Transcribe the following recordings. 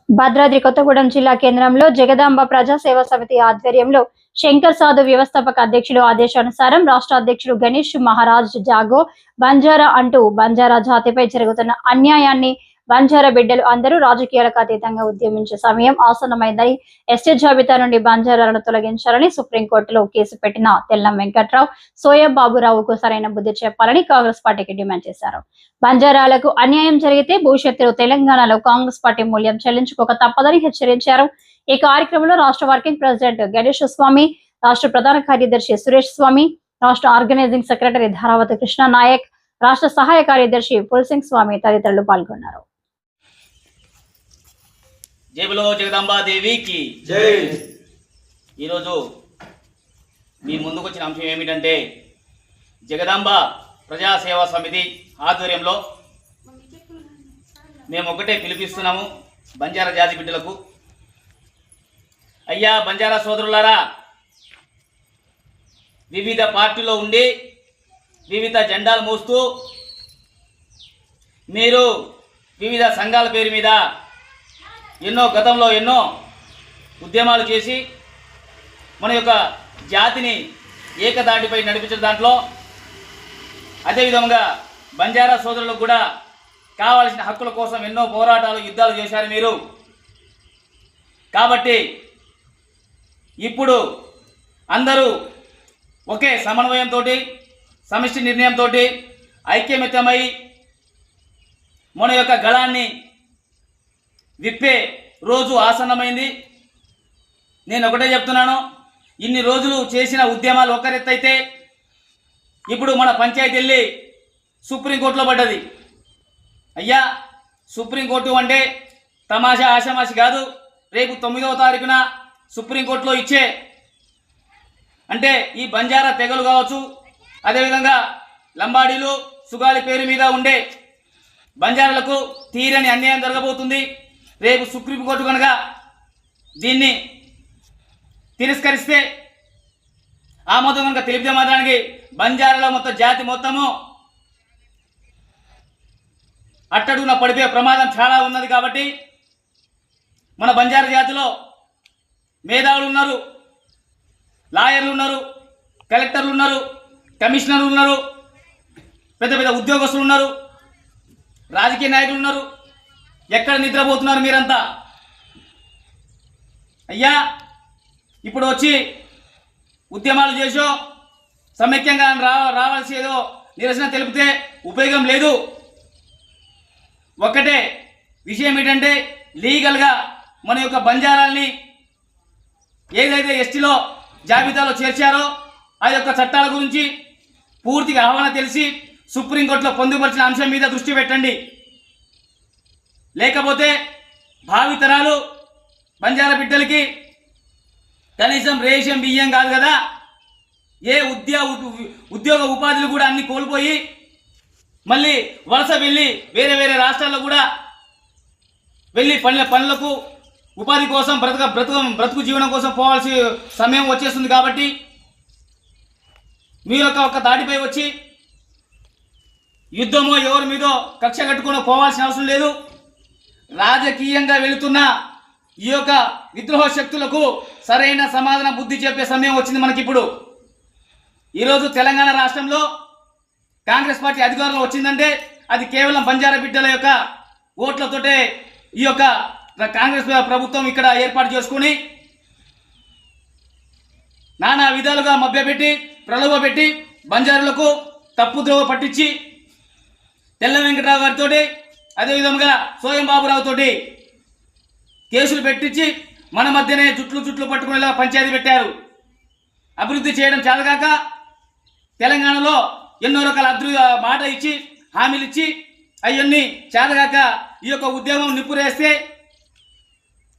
భద్రాద్రి కొత్తగూడెం జిల్లా కేంద్రంలో జగదాంబ ప్రజా సేవా సమితి ఆధ్వర్యంలో శంకర్ సాధు వ్యవస్థాపక అధ్యక్షులు ఆదేశానుసారం రాష్ట్ర అధ్యక్షుడు గణేష్ మహారాజ్ జాగో బంజారా అంటూ బంజారా జాతిపై జరుగుతున్న అన్యాయాన్ని బంజారా బిడ్డలు అందరూ రాజకీయాలకు అతీతంగా ఉద్యమించే సమయం ఆసన్నమైందని ఎస్టీ జాబితా నుండి బంజారాలను తొలగించాలని సుప్రీంకోర్టులో కేసు పెట్టిన తెల్లం వెంకట్రావు సోయం బాబురావుకు సరైన బుద్ధి చెప్పాలని కాంగ్రెస్ పార్టీకి డిమాండ్ చేశారు. బంజారాలకు అన్యాయం జరిగితే భవిష్యత్తులో తెలంగాణలో కాంగ్రెస్ పార్టీ మూల్యం చెల్లించుకోక తప్పదని హెచ్చరించారు. ఈ కార్యక్రమంలో రాష్ట్ర వర్కింగ్ ప్రెసిడెంట్ గణేష్ స్వామి, రాష్ట్ర ప్రధాన కార్యదర్శి సురేష్ స్వామి, రాష్ట్ర ఆర్గనైజింగ్ సెక్రటరీ ధారావతి కృష్ణ నాయక్, రాష్ట్ర సహాయ కార్యదర్శి పుల్సింగ్ స్వామి తదితరులు పాల్గొన్నారు. జై బలో జగదాంబాదేవికి జై. ఈరోజు మీ ముందుకు వచ్చిన అంశం ఏమిటంటే జగదాంబ ప్రజాసేవా సమితి ఆధ్వర్యంలో మేము ఒకటే పిలిపిస్తున్నాము బంజారా జాతి బిడ్డలకు. అయ్యా బంజారా సోదరులారా, వివిధ పార్టీలో ఉండి వివిధ జెండాలు మోస్తూ మీరు వివిధ సంఘాల పేరు మీద గతంలో ఎన్నో ఉద్యమాలు చేసి మన యొక్క జాతిని ఏకదాటిపై నడిపించిన దాంట్లో అదేవిధంగా బంజారా సోదరులకు కూడా కావాల్సిన హక్కుల కోసం ఎన్నో పోరాటాలు యుద్ధాలు చేశారు మీరు. కాబట్టి ఇప్పుడు అందరూ ఒకే సమన్వయంతో సమిష్టి నిర్ణయంతో ఐక్యమత్యమై మన యొక్క గళాన్ని విప్పే రోజు ఆసన్నమైంది. నేను ఒకటే చెప్తున్నాను, ఇన్ని రోజులు చేసిన ఉద్యమాలు ఒకరెత్తైతే ఇప్పుడు మన పంచాయతీ వెళ్ళి సుప్రీంకోర్టులో పడ్డది. అయ్యా సుప్రీంకోర్టు అంటే తమాషా ఆషామాషి కాదు. రేపు 9వ తారీఖున సుప్రీంకోర్టులో ఇచ్చే అంటే ఈ బంజారా తెగలు కావచ్చు, అదేవిధంగా లంబాడీలు సుగాలి పేరు మీద ఉండే బంజారాలకు తీరని అన్యాయం జరగబోతుంది. రేపు సుప్రీంకోర్టు కనుక దీన్ని తిరస్కరిస్తే ఆమోదం కనుక తెలిపితే మాత్రానికి బంజారాలో మొత్తం జాతి మొత్తము అట్టడుగున పడిపోయే ప్రమాదం చాలా ఉన్నది. కాబట్టి మన బంజారా జాతిలో మేధావులు ఉన్నారు, లాయర్లు ఉన్నారు, కలెక్టర్లు ఉన్నారు, కమిషనర్లు ఉన్నారు, పెద్ద పెద్ద ఉద్యోగస్తులు ఉన్నారు, రాజకీయ నాయకులు ఉన్నారు. ఎక్కడ నిద్రపోతున్నారు మీరంతా? అయ్యా ఇప్పుడు వచ్చి ఉద్యమాలు చేసో సమైక్యంగా రావాల్సి ఏదో నిరసన తెలిపితే ఉపయోగం లేదు. ఒక్కటే విషయం ఏంటంటే లీగల్గా మన యొక్క బంజారాల్ని ఏదైతే ఎస్టీలో జాబితాలో చేర్చారో ఆ యొక్క చట్టాల గురించి పూర్తిగా ఆహ్వాన తెలిసి సుప్రీంకోర్టులో పొందుపరిచిన అంశం మీద దృష్టి పెట్టండి. లేకపోతే భావితరాలు బంజారా బిడ్డలకి కనీసం రేషన్ బియ్యం కాదు కదా, ఏ ఉద్యోగ ఉపాధులు కూడా అన్ని కోల్పోయి మళ్ళీ వలస వెళ్ళి వేరే వేరే రాష్ట్రాల్లో కూడా వెళ్ళి పనులకు ఉపాధి కోసం బ్రతుకు జీవనం కోసం పోవాల్సి సమయం వచ్చేస్తుంది. కాబట్టి మీరు ఒక దాడిపై వచ్చి యుద్ధమో ఎవరి మీదో కక్ష కట్టుకుని పోవాల్సిన అవసరం లేదు. రాజకీయంగా వెళుతున్న ఈ యొక్క విద్రోహ శక్తులకు సరైన సమాధాన బుద్ధి చెప్పే సమయం వచ్చింది మనకి. ఇప్పుడు ఈరోజు తెలంగాణ రాష్ట్రంలో కాంగ్రెస్ పార్టీ అధికారంలో వచ్చిందంటే అది కేవలం బంజారా బిడ్డల యొక్క ఓట్లతోటే ఈ యొక్క కాంగ్రెస్ ప్రభుత్వం ఇక్కడ ఏర్పాటు చేసుకుని నానా విధాలుగా మభ్యపెట్టి ప్రలోభ పెట్టి బంజారులకు తప్పుద్రోవ పట్టించి తెల్ల వెంకటరావు గారితో అదేవిధంగా సోయం బాబురావుతో కేసులు పెట్టించి మన మధ్యనే జుట్లు పట్టుకునేలా పంచాయతీ పెట్టారు. అభివృద్ధి చేయడం చేతగాక తెలంగాణలో ఎన్నో రకాల మాట ఇచ్చి హామీలు ఇచ్చి అవన్నీ చేతగాక ఈ యొక్క ఉద్యమం నిప్పురేస్తే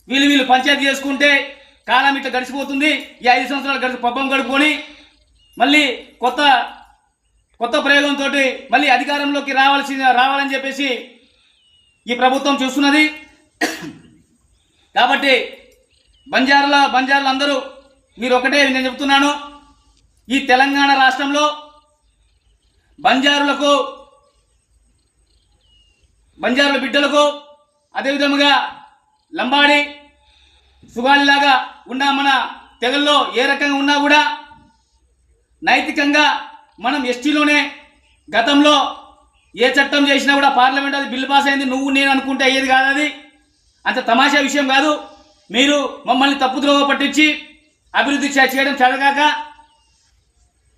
వీళ్ళు పంచాయతీ చేసుకుంటే కాలం ఇట్లా గడిచిపోతుంది. ఈ 5 సంవత్సరాలు పబ్బం గడుపుకొని మళ్ళీ కొత్త ప్రయోగంతో మళ్ళీ అధికారంలోకి రావాలని చెప్పేసి ఈ ప్రభుత్వం చూస్తున్నది. కాబట్టి బంజారాలు అందరూ మీరు ఒకటే నేను చెప్తున్నాను, ఈ తెలంగాణ రాష్ట్రంలో బంజారుల బిడ్డలకు అదేవిధంగా లంబాడి సుగాలిలాగా ఉన్న మన తెగల్లో ఏ రకంగా ఉన్నా కూడా నైతికంగా మనం ఎస్టీలోనే గతంలో ఏ చట్టం చేసినా కూడా పార్లమెంట్ అది బిల్లు పాస్ అయింది, నువ్వు నేను అనుకుంటే అయ్యేది కాదు. అది అంత తమాషా విషయం కాదు. మీరు మమ్మల్ని తప్పుద్రోవ పట్టించి అభివృద్ధి చేయడం చదగాక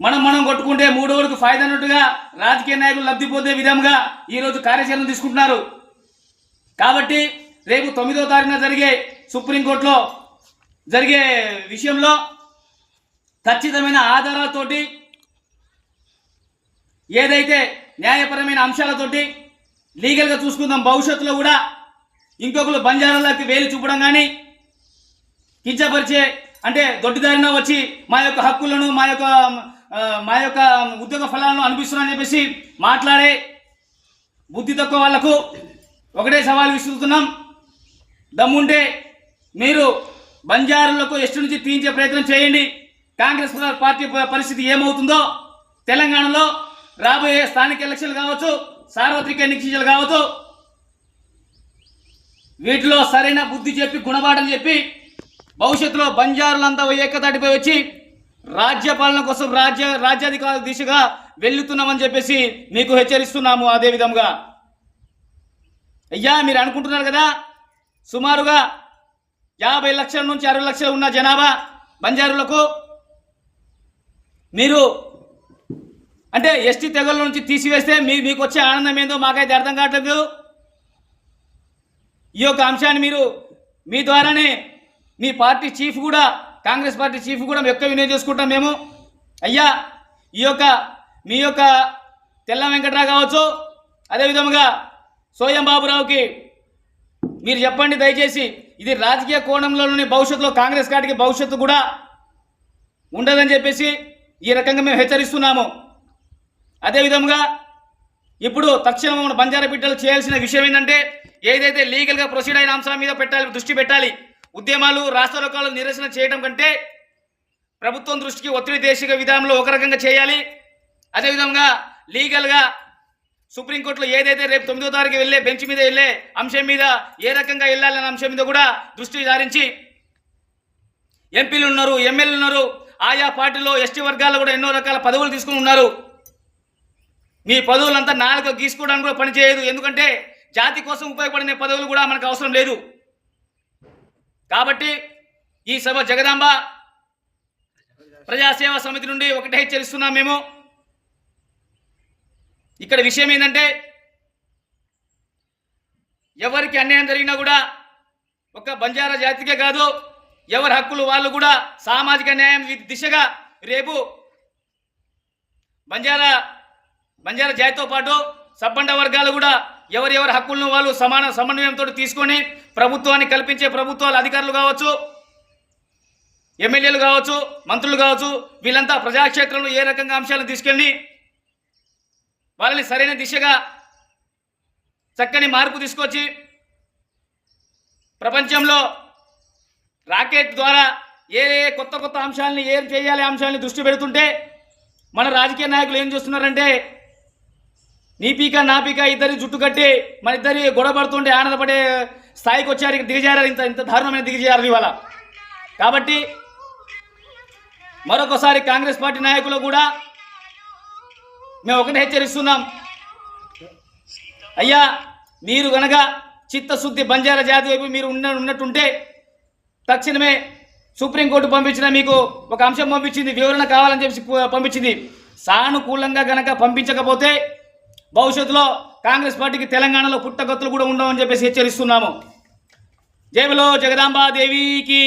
మనం కొట్టుకుంటే మూడోడికి ఫాయిదా అన్నట్టుగా రాజకీయ నాయకులు లబ్ధి పొందే విధంగా ఈరోజు కార్యాచరణ తీసుకుంటున్నారు. కాబట్టి రేపు 9వ తారీఖున జరిగే సుప్రీంకోర్టులో జరిగే విషయంలో ఖచ్చితమైన ఆధారాలతోటి ఏదైతే న్యాయపరమైన అంశాలతోటి లీగల్గా చూసుకుందాం. భవిష్యత్తులో కూడా ఇంకొకరు బంజారాలకి వేలు చూపడం కానీ కించపరిచే అంటే దొడ్డిదారిన వచ్చి మా యొక్క హక్కులను మా యొక్క ఉద్యోగ ఫలాలను అనిపిస్తున్నారని చెప్పేసి మాట్లాడే బుద్ధి తక్కువ వాళ్లకు ఒకటే సవాల్ విసురుతున్నాం. దమ్ముంటే మీరు బంజారాలకు ఎస్టీ నుంచి తీయించే ప్రయత్నం చేయండి. కాంగ్రెస్ పార్టీ పరిస్థితి ఏమవుతుందో తెలంగాణలో రాబోయే స్థానిక ఎలక్షన్లు కావచ్చు, సార్వత్రిక ఎన్నికలు కావచ్చు, వీటిలో సరైన బుద్ధి చెప్పి గుణపాఠం చెప్పి భవిష్యత్తులో బంజారులంతా ఏకతాటిపై వచ్చి రాజ్యపాలన కోసం రాజ్యాధికార దిశగా వెళ్తున్నామని చెప్పేసి మీకు హెచ్చరిస్తున్నాము. అదేవిధంగా అయ్యా మీరు అనుకుంటున్నారు కదా సుమారుగా 50 లక్షల నుంచి 60 లక్షలు ఉన్న జనాభా బంజారులకు మీరు అంటే ఎస్టీ తెగల నుంచి తీసివేస్తే మీకు వచ్చే ఆనందం ఏందో మాకైతే అర్థం కావట్లేదు. ఈ యొక్క అంశాన్ని మీరు మీ ద్వారానే మీ పార్టీ చీఫ్ కూడా కాంగ్రెస్ పార్టీ చీఫ్ కూడా ఎక్కువ వినియోగం చేసుకుంటాం మేము. అయ్యా మీ యొక్క తెల్ల వెంకటరావు కావచ్చు, అదేవిధంగా సోయం బాబురావుకి మీరు చెప్పండి దయచేసి. ఇది రాజకీయ కోణంలోని భవిష్యత్తులో కాంగ్రెస్ పార్టీకి భవిష్యత్తు కూడా ఉండదని చెప్పేసి ఈ రకంగా మేము హెచ్చరిస్తున్నాము. అదేవిధంగా ఇప్పుడు తక్షణం మన బంజారా బిడ్డలు చేయాల్సిన విషయం ఏంటంటే ఏదైతే లీగల్గా ప్రొసీడ్ అయిన అంశాల మీద దృష్టి పెట్టాలి. ఉద్యమాలు రాష్ట్రాలు నిరసన చేయడం కంటే ప్రభుత్వం దృష్టికి ఒత్తిడి దేశిక విధానంలో ఒక రకంగా చేయాలి. అదేవిధంగా లీగల్గా సుప్రీంకోర్టులో ఏదైతే రేపు 9వ తారీఖు వెళ్ళే బెంచ్ మీద వెళ్ళే అంశం మీద ఏ రకంగా వెళ్ళాలనే అంశం మీద కూడా దృష్టి సారించి ఎంపీలు ఉన్నారు, ఎమ్మెల్యేలు ఉన్నారు, ఆయా పార్టీలో ఎస్టీ వర్గాల్లో కూడా ఎన్నో రకాల పదవులు తీసుకుని ఉన్నారు. మీ పదవులంతా నాలుగు గీసుకోవడానికి కూడా పనిచేయదు. ఎందుకంటే జాతి కోసం ఉపయోగపడిన పదవులు కూడా మనకు అవసరం లేదు. కాబట్టి ఈ సభ జగదాంబ ప్రజాసేవా సమితి నుండి ఒకటే హెచ్చరిస్తున్నాం మేము. ఇక్కడ విషయం ఏంటంటే ఎవరికి అన్యాయం జరిగినా కూడా ఒక బంజారా జాతికే కాదు ఎవరి హక్కులు వాళ్ళు కూడా సామాజిక న్యాయం దిశగా రేపు బంజారా జాతితో పాటు సబ్బండ వర్గాలు కూడా ఎవరి హక్కులను వాళ్ళు సమన్వయంతో తీసుకొని ప్రభుత్వాన్ని కల్పించే ప్రభుత్వాల అధికారులు కావచ్చు, ఎమ్మెల్యేలు కావచ్చు, మంత్రులు కావచ్చు, వీళ్ళంతా ప్రజాక్షేత్రంలో ఏ రకంగా అంశాలను తీసుకెళ్ళి వాళ్ళని సరైన దిశగా చక్కని మార్పు తీసుకొచ్చి ప్రపంచంలో రాకెట్ ద్వారా ఏ కొత్త అంశాలని ఏం చేయాలి అంశాలని దృష్టి పెడుతుంటే మన రాజకీయ నాయకులు ఏం చేస్తున్నారంటే నీ పీక నా పీక ఇద్దరి జుట్టు కట్టి మన ఇద్దరి గొడవపడుతుంటే ఆనందపడే స్థాయికి వచ్చారు. దిగజారారు, ఇంత దారుణమైన దిగజారారు ఇవాళ. కాబట్టి మరొకసారి కాంగ్రెస్ పార్టీ నాయకులు కూడా మేము ఒకటి హెచ్చరిస్తున్నాం. అయ్యా మీరు కనుక చిత్తశుద్ధి బంజారా జాతి వైపు మీరు ఉన్నట్టుంటే తక్షణమే సుప్రీంకోర్టు పంపించిన మీకు ఒక అంశం పంపించింది, వివరణ కావాలని చెప్పి పంపించింది. సానుకూలంగా కనుక పంపించకపోతే భవిష్యత్తులో కాంగ్రెస్ పార్టీకి తెలంగాణలో పుట్టగొత్తులు కూడా ఉండవని చెప్పేసి హెచ్చరిస్తున్నాము. జై బలో జగదాంబా దేవికి.